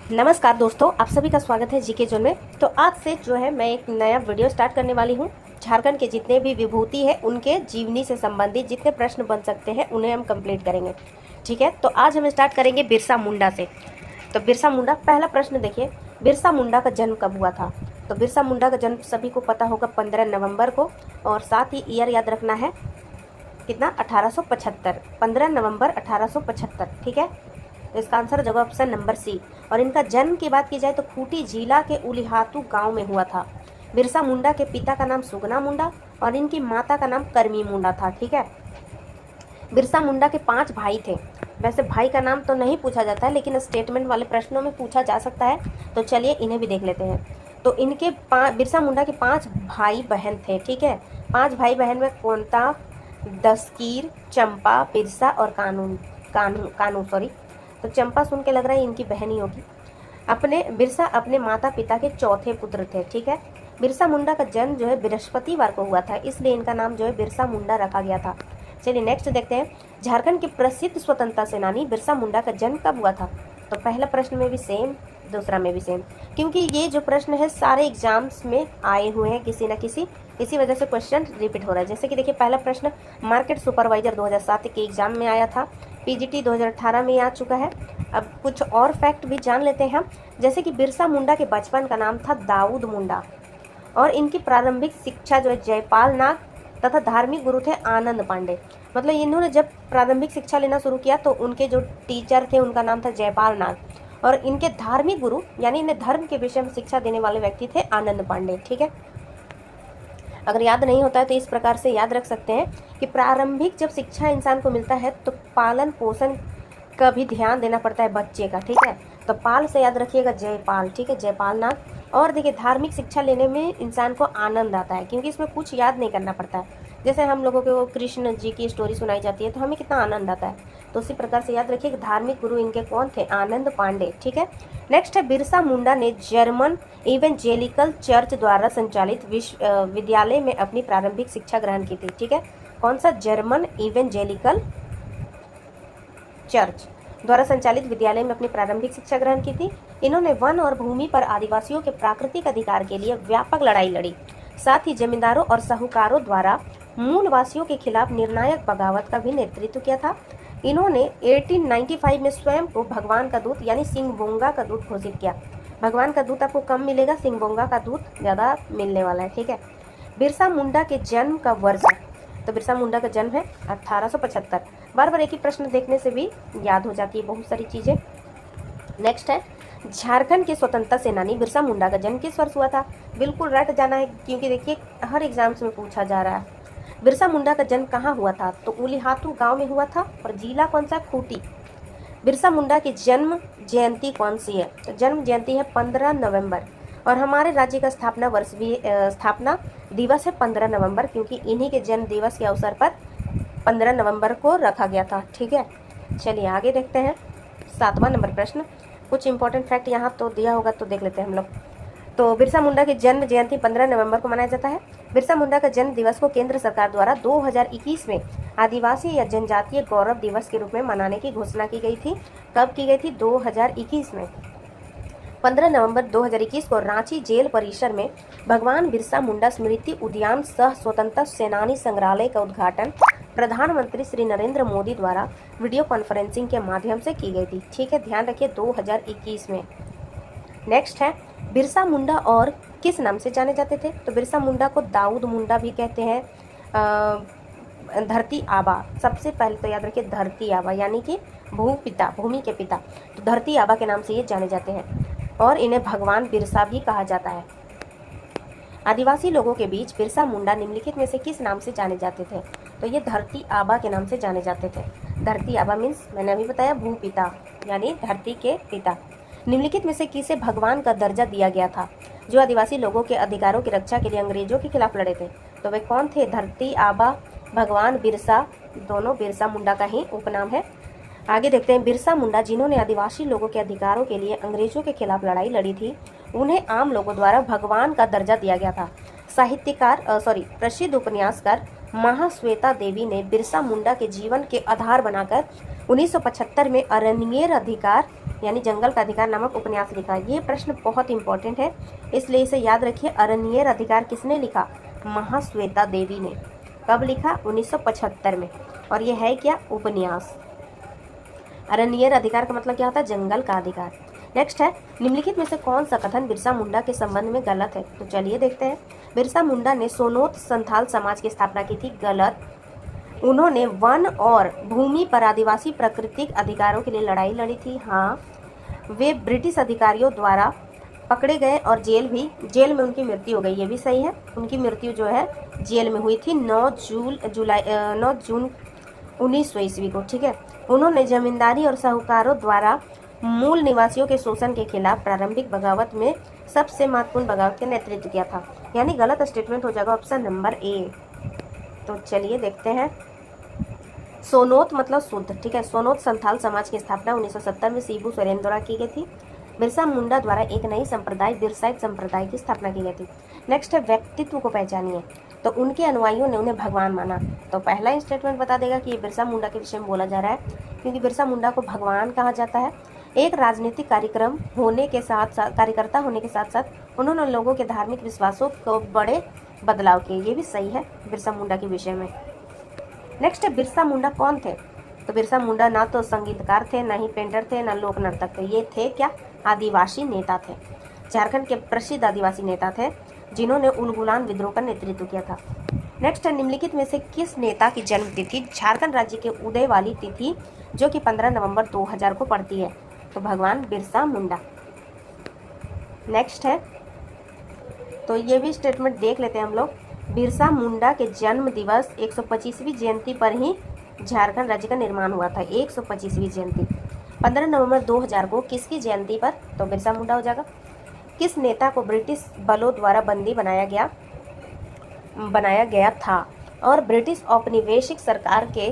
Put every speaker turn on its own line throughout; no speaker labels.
नमस्कार दोस्तों, आप सभी का स्वागत है जीके जोन में। तो आज से जो है मैं एक नया वीडियो स्टार्ट करने वाली हूँ। झारखंड के जितने भी विभूति है उनके जीवनी से संबंधित जितने प्रश्न बन सकते हैं उन्हें हम कंप्लीट करेंगे। ठीक है, तो आज हम स्टार्ट करेंगे बिरसा मुंडा से। तो बिरसा मुंडा, पहला प्रश्न देखिए, बिरसा मुंडा का जन्म कब हुआ था? तो बिरसा मुंडा का जन्म सभी को पता होगा 15 नवंबर को, और साथ ही ईयर याद रखना है कितना, 1875, 15 नवंबर 1875। ठीक है, तो इसका आंसर जगह ऑप्शन नंबर सी। और इनका जन्म की बात की जाए तो खूंटी जिला के उलिहातू गांव में हुआ था। बिरसा मुंडा के पिता का नाम सुगना मुंडा और इनकी माता का नाम करमी मुंडा था। ठीक है, बिरसा मुंडा के 5 भाई थे। वैसे भाई का नाम तो नहीं पूछा जाता है, लेकिन स्टेटमेंट वाले प्रश्नों में पूछा जा सकता है, तो चलिए इन्हें भी देख लेते हैं। तो इनके बिरसा मुंडा के 5 भाई बहन थे। ठीक है, 5 भाई बहन में कोंता, दस्तगीर, चंपा, बिरसा और कानू सॉरी। तो चंपा सुन के लग रहा है इनकी बहन ही होगी। बिरसा अपने माता पिता के चौथे पुत्र थे। ठीक है, बिरसा मुंडा का जन्म जो है बृहस्पतिवार को हुआ था, इसलिए इनका नाम जो है बिरसा मुंडा रखा गया था। चलिए नेक्स्ट देखते हैं, झारखंड के प्रसिद्ध स्वतंत्रता सेनानी बिरसा मुंडा का जन्म कब हुआ था? तो पहला प्रश्न में भी सेम, दूसरा में भी सेम, क्योंकि ये जो प्रश्न है सारे एग्जाम्स में आए हुए हैं किसी न किसी, इसी वजह से क्वेश्चन रिपीट हो रहा है। जैसे कि देखिए, पहला प्रश्न मार्केट सुपरवाइजर 2007 के एग्जाम में आया था, पीजीटी 2018 में आ चुका है। अब कुछ और फैक्ट भी जान लेते हैं हम, जैसे कि बिरसा मुंडा के बचपन का नाम था दाऊद मुंडा, और इनकी प्रारंभिक शिक्षा जो है जयपाल नाग तथा धार्मिक गुरु थे आनंद पांडे। मतलब इन्होंने जब प्रारंभिक शिक्षा लेना शुरू किया तो उनके जो टीचर थे उनका नाम था जयपाल नाग, और इनके धार्मिक गुरु यानी इन्हें धर्म के विषय में शिक्षा देने वाले व्यक्ति थे आनंद पांडे। ठीक है, अगर याद नहीं होता है तो इस प्रकार से याद रख सकते हैं कि प्रारंभिक जब शिक्षा इंसान को मिलता है तो पालन पोषण का भी ध्यान देना पड़ता है बच्चे का। ठीक है, तो पाल से याद रखिएगा जयपाल। ठीक है, जयपाल नाथ। और देखिए, धार्मिक शिक्षा लेने में इंसान को आनंद आता है, क्योंकि इसमें कुछ याद नहीं करना पड़ता है। जैसे हम लोगों को कृष्ण जी की स्टोरी सुनाई जाती है तो हमें कितना आनंद आता है, तो उसी प्रकार से याद रखिए कि धार्मिक गुरु इनके कौन थे, आनंद पांडे। ठीक है, नेक्स्ट है, बिरसा मुंडा ने जर्मन इवेंजेलिकल चर्च द्वारा संचालित विद्यालय में अपनी प्रारंभिक शिक्षा ग्रहण की थी। ठीक है, कौन सा? जर्मन इवेंजेलिकल चर्च द्वारा संचालित विद्यालय में अपनी प्रारंभिक शिक्षा ग्रहण की थी। इन्होंने वन और भूमि पर आदिवासियों के प्राकृतिक अधिकार के लिए व्यापक लड़ाई लड़ी, साथ ही जमींदारों और साहूकारों द्वारा मूलवासियों के खिलाफ निर्णायक बगावत का भी नेतृत्व किया था। इन्होंने 1895 में स्वयं को भगवान का दूत यानी सिंगबोंगा का दूत घोषित किया। भगवान का दूत आपको कम मिलेगा, सिंगबोंगा का दूत ज़्यादा मिलने वाला है। ठीक है, बिरसा मुंडा के जन्म का वर्ष, तो बिरसा मुंडा का जन्म है 1875। बार बार एक ही प्रश्न देखने से भी याद हो जाती है बहुत सारी चीज़ें। नेक्स्ट है, झारखंड के स्वतंत्रता सेनानी बिरसा मुंडा का जन्म किस वर्ष हुआ था? बिल्कुल रट जाना है, क्योंकि देखिए हर एग्जाम्स में पूछा जा रहा है। बिरसा मुंडा का जन्म कहाँ हुआ था? तो उलिहातू गांव में हुआ था, और जिला कौन सा? खूंटी। बिरसा मुंडा की जन्म जयंती कौन सी है? तो जन्म जयंती है 15 नवंबर, और हमारे राज्य का स्थापना वर्ष भी स्थापना दिवस है 15 नवंबर, क्योंकि इन्हीं के जन्म दिवस के अवसर पर 15 नवंबर को रखा गया था। ठीक है, चलिए आगे देखते हैं 7वां नंबर प्रश्न। कुछ इंपॉर्टेंट फैक्ट यहाँ तो दिया होगा तो देख लेते हैं हम लोग। तो बिरसा मुंडा की जन्म जयंती 15 नवंबर को मनाया जाता है। बिरसा मुंडा का जन्म दिवस को केंद्र सरकार द्वारा 2021 में आदिवासी या जनजातीय गौरव दिवस के रूप में मनाने की घोषणा की गई थी। कब की गई थी? 2021 में। 15 नवंबर 2021 को रांची जेल परिसर में भगवान बिरसा मुंडा स्मृति उद्यान सह स्वतंत्रता सेनानी संग्रहालय का उद्घाटन प्रधानमंत्री श्री नरेंद्र मोदी द्वारा वीडियो कॉन्फ्रेंसिंग के माध्यम से की गई थी। ठीक है, ध्यान रखिए 2021 में। नेक्स्ट है, बिरसा मुंडा और किस नाम से जाने जाते थे? तो बिरसा मुंडा को दाऊद मुंडा भी कहते हैं, धरती आबा। सबसे पहले तो याद रखिए धरती आबा यानी कि भूपिता, भूमि के पिता, तो धरती आबा के नाम से ये जाने जाते हैं, और इन्हें भगवान बिरसा भी कहा जाता है। आदिवासी लोगों के बीच बिरसा मुंडा निम्नलिखित में से किस नाम से जाने जाते थे? तो ये धरती आबा के नाम से जाने जाते थे। धरती आबा मीन्स मैंने अभी बताया भूपिता यानी धरती के पिता। निम्नलिखित में से किसे भगवान का दर्जा दिया गया था जो आदिवासी लोगों के अधिकारों की रक्षा के लिए अंग्रेजों के खिलाफ लड़े थे? तो वे कौन थे? धरती आबा, भगवान बिरसा, दोनों बिरसा मुंडा का ही उपनाम है। आगे देखते हैं, बिरसा मुंडा जिन्होंने आदिवासी लोगों के अधिकारों के लिए अंग्रेजों के खिलाफ लड़ाई लड़ी थी, उन्हें आम लोगों द्वारा भगवान का दर्जा दिया गया था। प्रसिद्ध उपन्यासकार महाश्वेता देवी ने बिरसा मुंडा के जीवन के आधार बनाकर 1975 में अरण्येर अधिकार यानी जंगल का अधिकार नामक उपन्यास लिखा? ये प्रश्न बहुत इंपॉर्टेंट है, इसलिए इसे याद रखिए। अरण्येर अधिकार किसने लिखा? महाश्वेता देवी ने। कब लिखा? 1975 में। और ये है क्या? उपन्यास। अरण्येर अधिकार का मतलब क्या होता है? जंगल का अधिकार। नेक्स्ट है, निम्नलिखित में से कौन सा कथन बिरसा मुंडा के संबंध में गलत है? तो चलिए देखते हैं। बिरसा मुंडा ने सोनोत संथाल समाज की स्थापना की थी। गलत। उन्होंने वन और भूमि पर आदिवासी प्राकृतिक अधिकारों के लिए लड़ाई लड़ी थी। हाँ। वे ब्रिटिश अधिकारियों द्वारा पकड़े गए और जेल में उनकी मृत्यु हो गई। ये भी सही है। उनकी मृत्यु जो है जेल में हुई थी 9 जून 1900 ईस्वी को। ठीक है। उन्होंने जमींदारी और साहूकारों द्वारा मूल निवासियों के शोषण के खिलाफ प्रारंभिक बगावत में सबसे महत्वपूर्ण बगावत का नेतृत्व किया था। यानी गलत स्टेटमेंट हो जाएगा ऑप्शन नंबर ए। तो चलिए देखते हैं। सोनोत मतलब शुद्ध। ठीक है। सोनोत संथाल समाज की स्थापना 1970 में शिबू सोरेन द्वारा की गई थी। बिरसा मुंडा द्वारा एक नई संप्रदाय बिरसाइट संप्रदाय की स्थापना की गई थी। नेक्स्ट है, व्यक्तित्व को पहचानिए। तो उनके अनुयायियों ने उन्हें भगवान माना। तो पहला स्टेटमेंट बता देगा कि ये बिरसा मुंडा के विषय में बोला जा रहा है, क्योंकि बिरसा मुंडा को भगवान कहा जाता है। एक राजनीतिक कार्यकर्ता होने के साथ साथ उन्होंने लोगों के धार्मिक विश्वासों को बड़े बदलाव किए। ये भी सही है बिरसा मुंडा के विषय में। नेक्स्ट है, बिरसा मुंडा कौन थे? तो बिरसा मुंडा ना तो संगीतकार थे, ना ही पेंटर थे, ना लोक नर्तक थे। ये थे क्या? आदिवासी नेता थे। झारखंड के प्रसिद्ध आदिवासी नेता थे जिन्होंने उलगुलान विद्रोह का नेतृत्व किया था। नेक्स्ट है, निम्नलिखित में से किस नेता की जन्म तिथि झारखंड राज्य के उदय वाली तिथि जो कि 15 नवंबर 2000 को पड़ती है? तो भगवान बिरसा मुंडा। नेक्स्ट है, तो ये भी स्टेटमेंट देख लेते हैं हम लोग। बिरसा मुंडा के जन्म दिवस 125वीं जयंती पर ही झारखंड राज्य का निर्माण हुआ था। 125वीं जयंती 15 नवंबर 2000 को किसकी जयंती पर? तो बिरसा मुंडा हो जाएगा। किस नेता को ब्रिटिश बलों द्वारा बंदी बनाया गया था और ब्रिटिश औपनिवेशिक सरकार के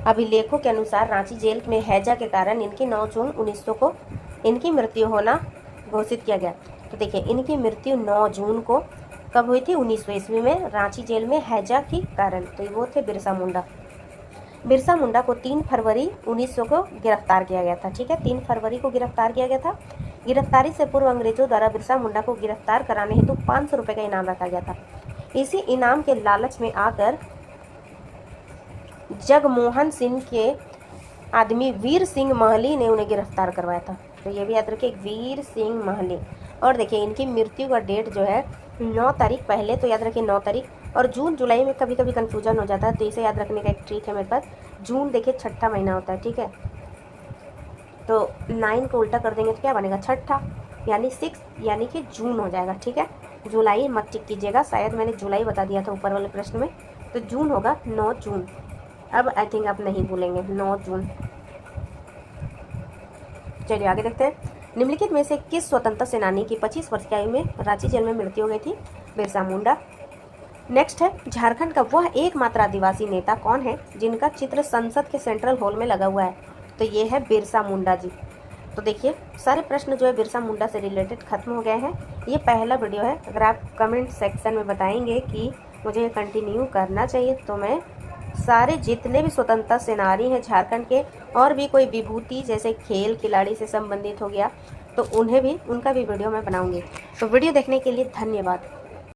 अभिलेखों के अनुसार रांची जेल में हैजा के कारण इनकी 9 जून 1900 को इनकी मृत्यु होना घोषित किया गया? तो देखिए, इनकी मृत्यु 9 जून को कब हुई थी? 1900 ईस्वी में रांची जेल में हैजा के कारण। तो वो थे बिरसा मुंडा। बिरसा मुंडा को 3 फरवरी 1900 को गिरफ्तार किया गया था। ठीक है, 3 फरवरी को गिरफ्तार किया गया था। गिरफ्तारी से पूर्व अंग्रेजों द्वारा बिरसा मुंडा को गिरफ्तार कराने हेतु 500 रुपये का इनाम रखा गया था। इसी इनाम के लालच में आकर जगमोहन सिंह के आदमी वीर सिंह महली ने उन्हें गिरफ्तार करवाया था। तो ये भी याद रखिए, वीर सिंह महली। और देखिए, इनकी मृत्यु का डेट जो है 9 तारीख, पहले तो याद रखिए 9 तारीख, और जून जुलाई में कभी कभी कन्फ्यूजन हो जाता है, तो इसे याद रखने का एक ट्रिक है मेरे पास। जून देखिए छठा महीना होता है। ठीक है, तो 9 को उल्टा कर देंगे तो क्या बनेगा? छठा, यानी 6, यानी कि जून हो जाएगा। ठीक है, जुलाई मत टिक कीजिएगा, शायद मैंने जुलाई बता दिया था ऊपर वाले प्रश्न में। तो जून होगा 9 जून। अब आई थिंक आप नहीं भूलेंगे 9 जून। चलिए आगे देखते हैं। निम्नलिखित में से किस स्वतंत्रता सेनानी की 25 वर्ष की आयु में रांची जेल में मृत्यु हो गई थी? बिरसा मुंडा। नेक्स्ट है, झारखंड का वह एकमात्र आदिवासी नेता कौन है जिनका चित्र संसद के सेंट्रल हॉल में लगा हुआ है? तो ये है बिरसा मुंडा जी। तो देखिए, सारे प्रश्न जो है बिरसा मुंडा से रिलेटेड खत्म हो गए हैं। ये पहला वीडियो है। अगर आप कमेंट सेक्शन में बताएंगे कि मुझे कंटिन्यू करना चाहिए, तो मैं सारे जितने भी स्वतंत्रता सेनानी हैं झारखंड के, और भी कोई विभूति जैसे खेल खिलाड़ी से संबंधित हो गया, तो उनका भी वीडियो मैं बनाऊंगी। तो वीडियो देखने के लिए धन्यवाद।